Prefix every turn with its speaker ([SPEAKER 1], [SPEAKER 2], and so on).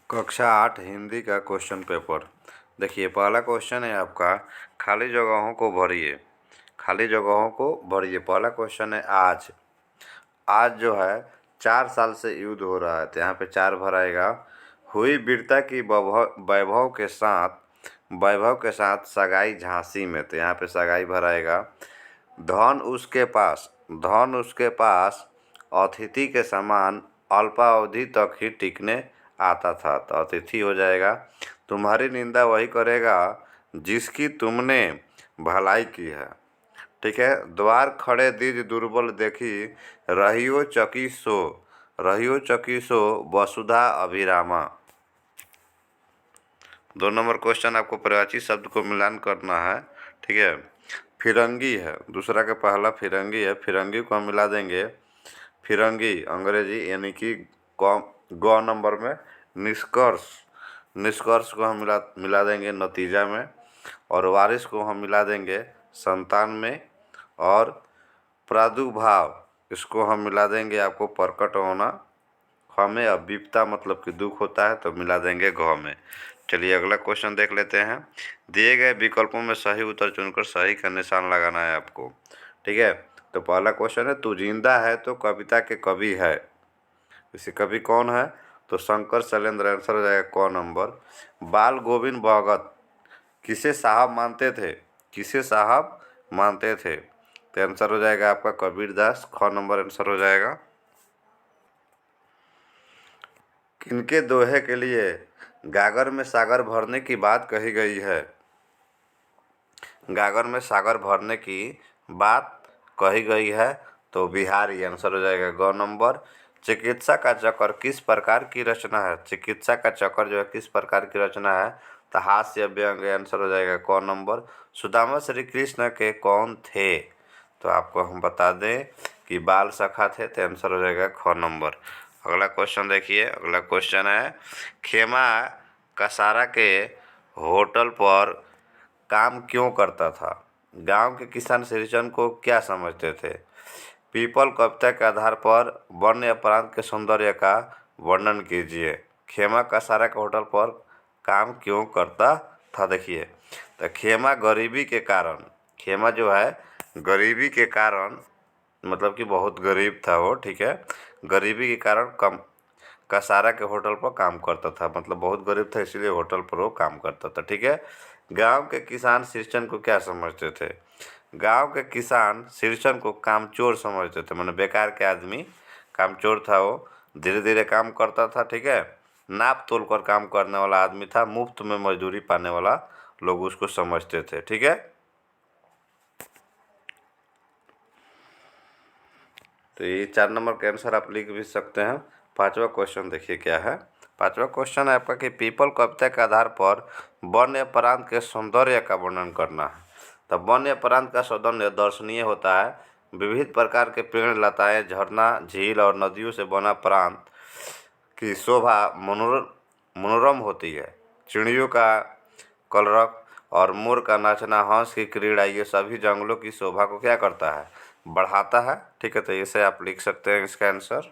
[SPEAKER 1] कक्षा 8 हिंदी का question paper. देखिए, पहला क्वेश्चन है आपका, खाली जगहों को भरिए। खाली जगहों को भरिए। पहला क्वेश्चन है आज। आज जो है 4 साल से युद्ध हो रहा है, तो यहाँ पे 4 भराएगा। हुई वीरता की वैभव के साथ सगाई झांसी में, तो यहाँ पे सगाई भराएगा। धन उसके पास अतिथि के समान अल्पावधि तक ही टिकने आता था, तो अतिथि हो जाएगा। तुम्हारी निंदा वही करेगा जिसकी तुमने भलाई की है। ठीक है। द्वार खड़े दीज दुर्बल देखी, रहियो चकी सो वसुधा अभिरामा। 2 नंबर क्वेश्चन आपको पर्यायवाची शब्द को मिलान करना है। ठीक है। फिरंगी है, दूसरा के पहला फिरंगी है, फिरंगी को हम मिला देंगे फिरंगी अंग्रेजी यानी कि ग नंबर में निष्कर्ष को हम मिला देंगे नतीजा में, और वारिस को हम मिला देंगे संतान में, और प्रादुर्भाव इसको हम मिला देंगे आपको प्रकट होना। ख में अब विपता मतलब कि दुख होता है, तो मिला देंगे घ में। चलिए अगला क्वेश्चन देख लेते हैं। दिए गए विकल्पों में सही उत्तर चुनकर सही का निशान लगाना है आपको। ठीक है। तो पहला क्वेश्चन है, तू जिंदा है तो कविता के कवि है। इसे कवि कौन है? तो शंकर शैलेंद्र। आंसर हो जाएगा क नंबर। बाल गोविंद भगत किसे साहब मानते थे? तो आंसर हो जाएगा आपका कबीरदास। ख नंबर आंसर हो जाएगा। किनके दोहे के लिए गागर में सागर भरने की बात कही गई है? गागर में सागर भरने की बात कही गई है, तो बिहारी आंसर हो जाएगा ग नंबर। चिकित्सा का चक्कर किस प्रकार की रचना है? चिकित्सा का चक्कर जो है किस प्रकार की रचना है? तो हास्य व्यंग। आंसर हो जाएगा क नंबर। सुदामा श्री कृष्ण के कौन थे? तो आपको हम बता दें कि बाल सखा थे, तो आंसर हो जाएगा ख नंबर। अगला क्वेश्चन देखिए। अगला क्वेश्चन है, खेमा कसारा के होटल पर काम क्यों करता था? गांव के किसान सृजन को क्या समझते थे? पीपल कविता के आधार पर वन्य अपराध के सौंदर्य का वर्णन कीजिए। खेमा कसारा के होटल पर काम क्यों करता था? देखिए, तो खेमा जो है गरीबी के कारण, मतलब कि बहुत गरीब था वो। ठीक है। गरीबी के कारण कसारा के होटल पर काम करता था, मतलब बहुत गरीब था इसलिए होटल पर वो काम करता था। ठीक है। गांव के किसान सिरचन को क्या समझते थे? गांव के किसान सिरचन को कामचोर समझते थे, मतलब बेकार के आदमी, कामचोर था वो। धीरे धीरे काम करता था। ठीक है। नाप तोल कर काम करने वाला आदमी था, मुफ्त में मजदूरी पाने वाला लोग उसको समझते थे। ठीक है। तो ये 4 नंबर का आंसर आप लिख भी सकते हैं। 5वां क्वेश्चन देखिए क्या है। 5वां क्वेश्चन है आपका कि पीपल कविता के आधार पर वन्य प्रांत के सौंदर्य का वर्णन करना है। तो वन्य प्रांत का सौंदर्य दर्शनीय होता है। विविध प्रकार के पेड़, लताएं, झरना, झील और नदियों से बना प्रांत की शोभा मनोरम होती है। चिड़ियों का कलरव और मोर का नाचना, हंस की क्रीड़ा, ये सभी जंगलों की शोभा को क्या करता है? बढ़ाता है। ठीक है। तो इसे आप लिख सकते हैं इसका आंसर।